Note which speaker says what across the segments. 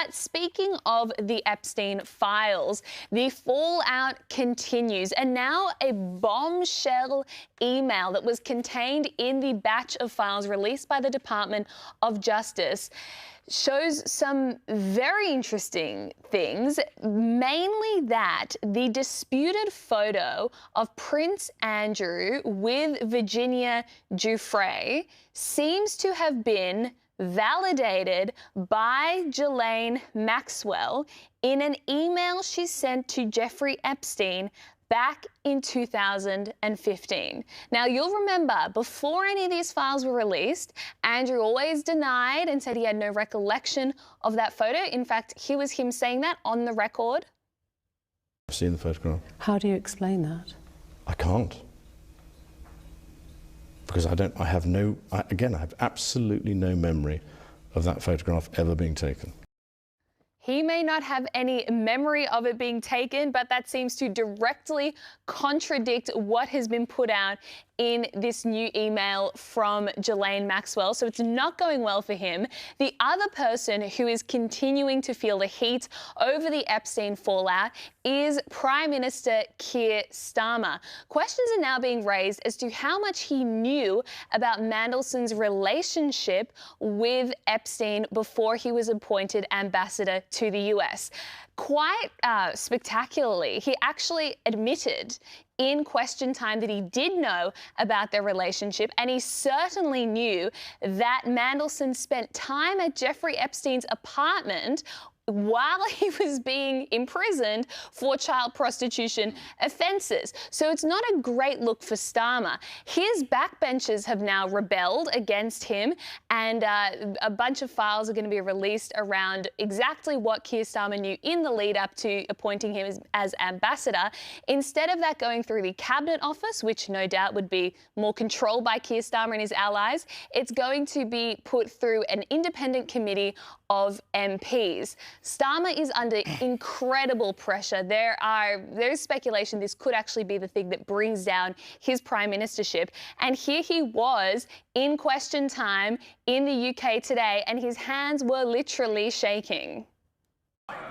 Speaker 1: But speaking of the Epstein files, the fallout continues, and now a bombshell email that was contained in the batch of files released by the Department of Justice shows some very interesting things, mainly that the disputed photo of Prince Andrew with Virginia Giuffre seems to have been validated by Ghislaine Maxwell in an email she sent to Jeffrey Epstein back in 2015. Now, you'll remember, before any of these files were released, Andrew always denied and said he had no recollection of that photo. In fact, here was him saying that on the record.
Speaker 2: I've seen the photograph.
Speaker 3: How do you explain that?
Speaker 2: I can't. Because I have absolutely no memory of that photograph ever being taken.
Speaker 1: He may not have any memory of it being taken, but that seems to directly contradict what has been put out in this new email from Ghislaine Maxwell. So it's not going well for him. The other person who is continuing to feel the heat over the Epstein fallout is Prime Minister Keir Starmer. Questions are now being raised as to how much he knew about Mandelson's relationship with Epstein before he was appointed ambassador to the US. Quite spectacularly, he actually admitted in question time that he did know about their relationship, and he certainly knew that Mandelson spent time at Jeffrey Epstein's apartment while he was being imprisoned for child prostitution offences. So it's not a great look for Starmer. His backbenchers have now rebelled against him, and a bunch of files are going to be released around exactly what Keir Starmer knew in the lead up to appointing him as ambassador. Instead of that going through the Cabinet Office, which no doubt would be more controlled by Keir Starmer and his allies, it's going to be put through an independent committee of MPs. Starmer is under incredible pressure. There's speculation this could actually be the thing that brings down his prime ministership. And here he was in question time in the UK today, and his hands were literally shaking.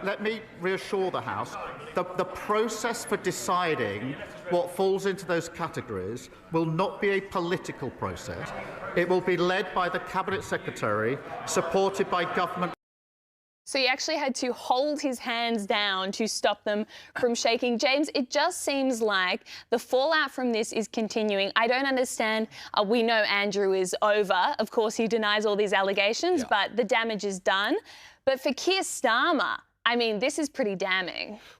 Speaker 4: Let me reassure the House, the process for deciding what falls into those categories will not be a political process. It will be led by the Cabinet Secretary, supported by government.
Speaker 1: So he actually had to hold his hands down to stop them from shaking. James, it just seems like the fallout from this is continuing. I don't understand. We know Andrew is over. Of course, he denies all these allegations, but the damage is done. But for Keir Starmer, I mean, this is pretty damning.